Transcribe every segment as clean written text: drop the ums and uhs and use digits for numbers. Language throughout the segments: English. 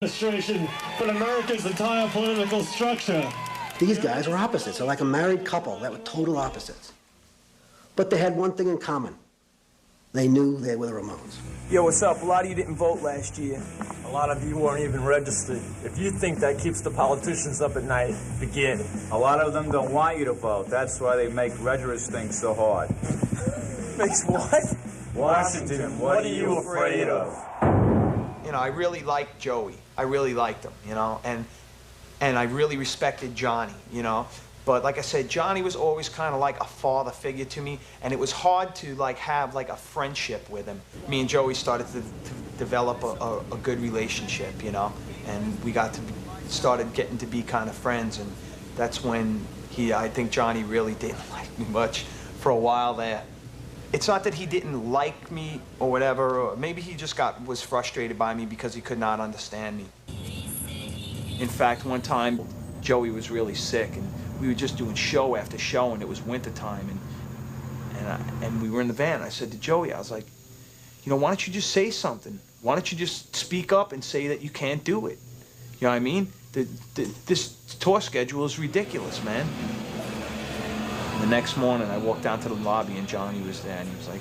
administration, but America's entire political structure. These guys were opposites. They're like a married couple that were total opposites. But they had one thing in common. They knew they were the Ramones. Yo, what's up? A lot of you didn't vote last year. A lot of you weren't even registered. If you think that keeps the politicians up at night, forget it. A lot of them don't want you to vote. That's why they make registrars think so hard. Makes what? Washington, what are you afraid of? You know, I really liked Joey. I really liked him, you know, and I really respected Johnny, you know. But like I said, Johnny was always kind of like a father figure to me, and it was hard to like have like a friendship with him. Me and Joey started to develop a good relationship, you know, and we started getting to be kind of friends, and that's when I think Johnny really didn't like me much for a while there. It's not that he didn't like me or whatever, or maybe he just was frustrated by me because he could not understand me. In fact, one time, Joey was really sick, and we were just doing show after show, and it was wintertime, and we were in the van. I said to Joey, I was like, you know, why don't you just say something? Why don't you just speak up and say that you can't do it? You know what I mean? This tour schedule is ridiculous, man. And the next morning, I walked down to the lobby, and Johnny was there, and he was like,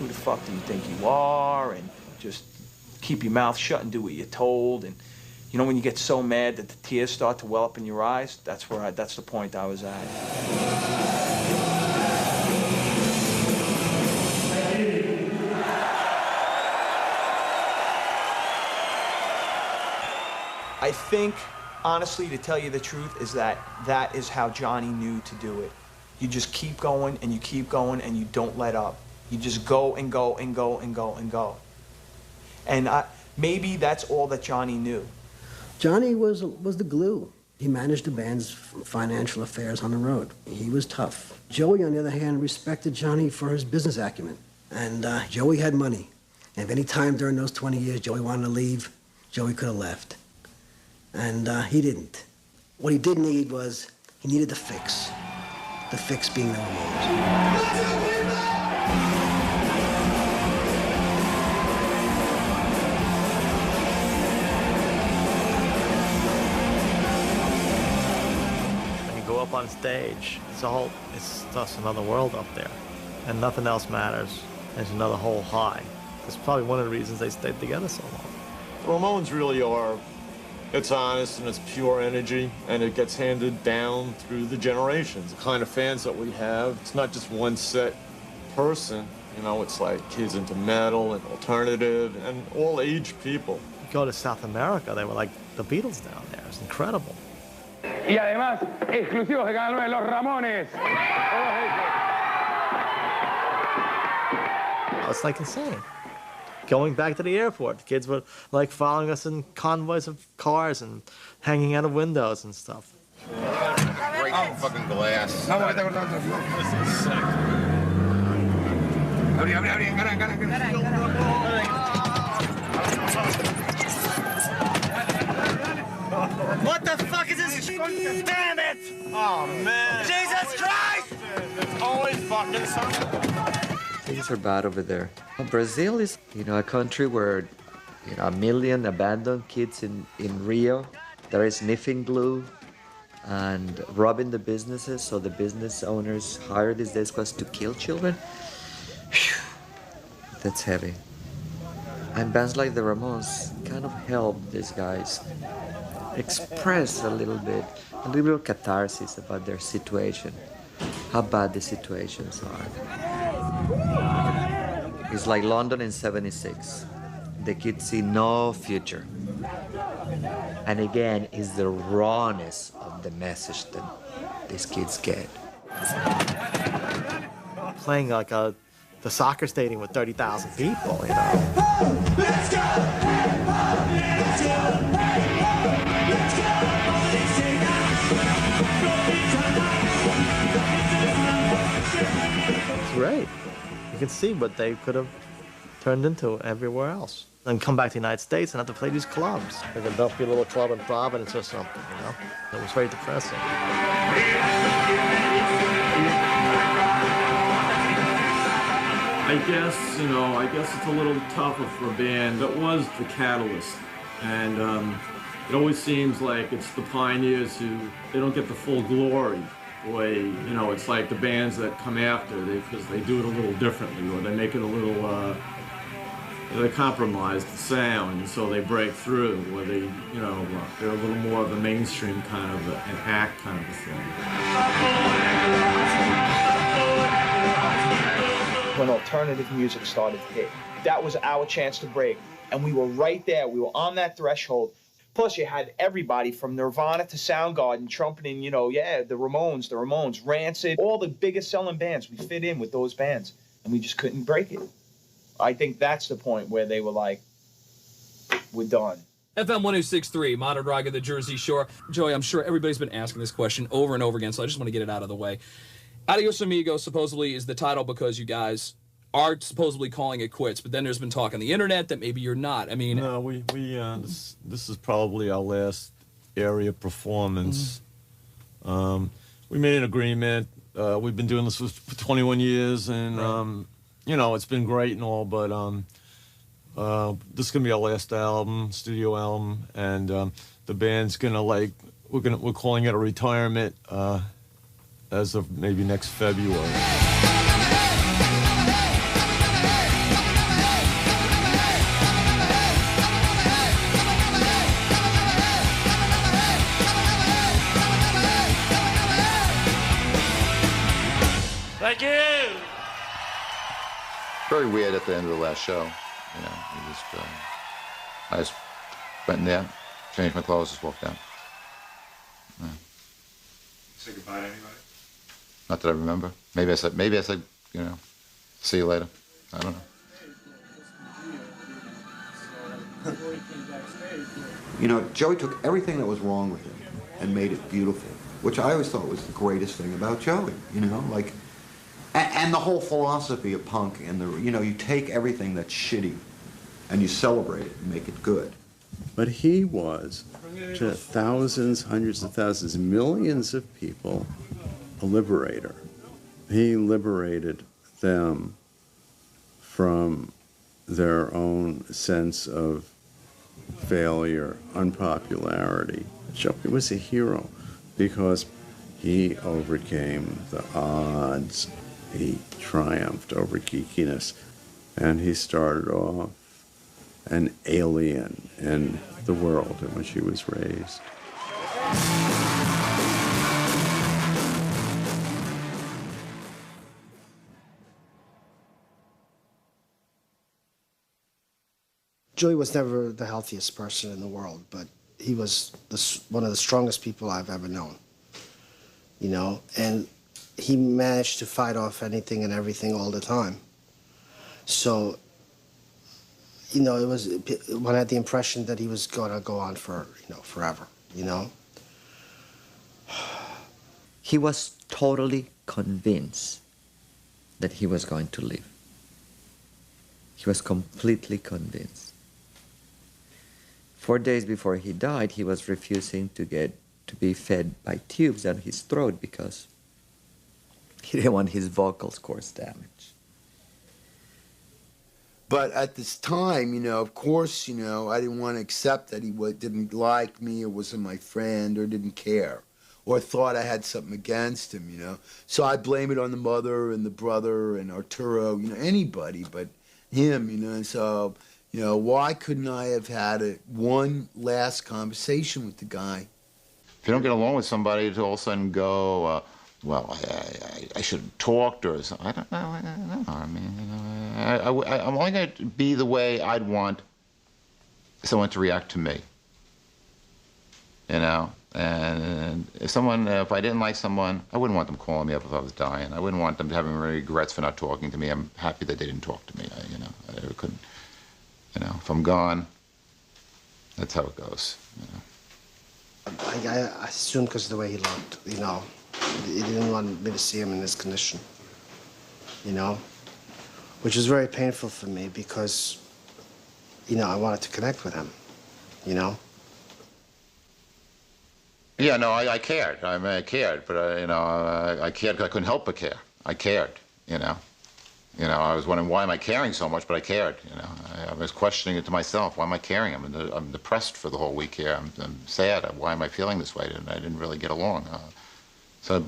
who the fuck do you think you are? And just keep your mouth shut and do what you're told. And you know when you get so mad that the tears start to well up in your eyes? That's the point I was at. I think, honestly, to tell you the truth, is that is how Johnny knew to do it. You just keep going, and you keep going, and you don't let up. You just go and go and go and go and go. And maybe that's all that Johnny knew. Johnny was the glue. He managed the band's financial affairs on the road. He was tough. Joey, on the other hand, respected Johnny for his business acumen. And Joey had money. And if any time during those 20 years Joey wanted to leave, Joey could have left. And he didn't. What he did need was, he needed the fix. The fix being the Ramones. Up on stage, it's just another world up there, and nothing else matters. There's another whole high. That's probably one of the reasons they stayed together so long. The Ramones really are, it's honest and it's pure energy, and it gets handed down through the generations. The kind of fans that we have, it's not just one set person, you know, it's like kids into metal and alternative and all age people. You go to South America, they were like the Beatles down there. It's incredible. Y además, exclusivos de Canal 9, los Ramones. It's like insane. Going back to the airport, the kids were like following us in convoys of cars and hanging out of windows and stuff. Great fucking glass. This is sick. What the fuck is this? Damn it! Oh, man. Jesus Christ! It's always fucking something. Things are bad over there. Brazil is, you know, a country where, you know, 1 million abandoned kids in Rio that are sniffing glue and robbing the businesses, so the business owners hire these delinquents to kill children. Whew. That's heavy. And bands like the Ramones kind of help these guys express a little bit of catharsis about their situation, how bad the situations are. It's like London in '76. The kids see no future. And again, it's the rawness of the message that these kids get. Playing like the soccer stadium with 30,000 people, you know. Let's go! Let's go! It's great. You can see what they could have turned into everywhere else. And come back to the United States and have to play these clubs. Like a Philadelphia little club in Providence or something, you know? It was very depressing. I guess, you know, it's a little tougher for a band that was the catalyst. And it always seems like it's the pioneers who, they don't get the full glory. Way, you know, it's like the bands that come after, because they do it a little differently, or they make it a little, they compromise the sound, and so they break through, or they, you know, they're a little more of a mainstream kind of an act kind of a thing. When alternative music started to hit, that was our chance to break, and we were right there. We were on that threshold. Plus, you had everybody from Nirvana to Soundgarden trumpeting, you know, yeah, the Ramones, Rancid, all the biggest selling bands. We fit in with those bands, and we just couldn't break it. I think that's the point where they were like, we're done. FM 106.3, Modern Rock of the Jersey Shore. Joey, I'm sure everybody's been asking this question over and over again, so I just want to get it out of the way. Adios Amigos supposedly is the title because you guys are supposedly calling it quits, but then there's been talk on the internet that maybe you're not. I mean, no, this is probably our last area performance. We made an agreement. We've been doing this for 21 years, and you know, it's been great and all, but this is gonna be our last album, studio album, and the band's gonna we're calling it a retirement as of maybe next February. Thank you. Very weird at the end of the last show. You know, I just went in there, changed my clothes, just walked out. Yeah. Say goodbye to anybody? Not that I remember. Maybe I said, you know, see you later. I don't know. You know, Joey took everything that was wrong with him and made it beautiful, which I always thought was the greatest thing about Joey, you know, like, and the whole philosophy of punk, and you know, you take everything that's shitty and you celebrate it and make it good. But he was, to thousands, hundreds of thousands, millions of people, a liberator. He liberated them from their own sense of failure, unpopularity. Joey was a hero because he overcame the odds. He triumphed over geekiness, and he started off an alien in the world in which he was raised. Joey was never the healthiest person in the world, but he was one of the strongest people I've ever known, you know, and he managed to fight off anything and everything all the time. So, you know, one had the impression that he was going to go on for, you know, forever, you know. He was totally convinced that he was going to live. He was completely convinced. 4 days before he died, he was refusing to be fed by tubes down his throat because he didn't want his vocal cords damaged. But at this time, you know, of course, you know, I didn't want to accept that he didn't like me or wasn't my friend or didn't care or thought I had something against him, you know. So I blame it on the mother and the brother and Arturo, you know, anybody but him, you know. And so, you know, why couldn't I have had one last conversation with the guy? If you don't get along with somebody, to all of a sudden go, well, I should have talked or something. I don't know. I mean, I'm only going to be the way I'd want someone to react to me. You know? And if I didn't like someone, I wouldn't want them calling me up if I was dying. I wouldn't want them having regrets for not talking to me. I'm happy that they didn't talk to me. You know, I couldn't, you know, if I'm gone, that's how it goes. You know? I assumed because of the way he looked, you know. He didn't want me to see him in this condition, you know, which was very painful for me because, you know, I wanted to connect with him, you know. Yeah, no, I cared. I mean, I cared, but, you know, I cared because I couldn't help but care. I cared, you know. You know, I was wondering, why am I caring so much? But I cared, you know. I was questioning it to myself. Why am I caring? I'm depressed for the whole week here. I'm sad. Why am I feeling this way? I didn't really get along. So it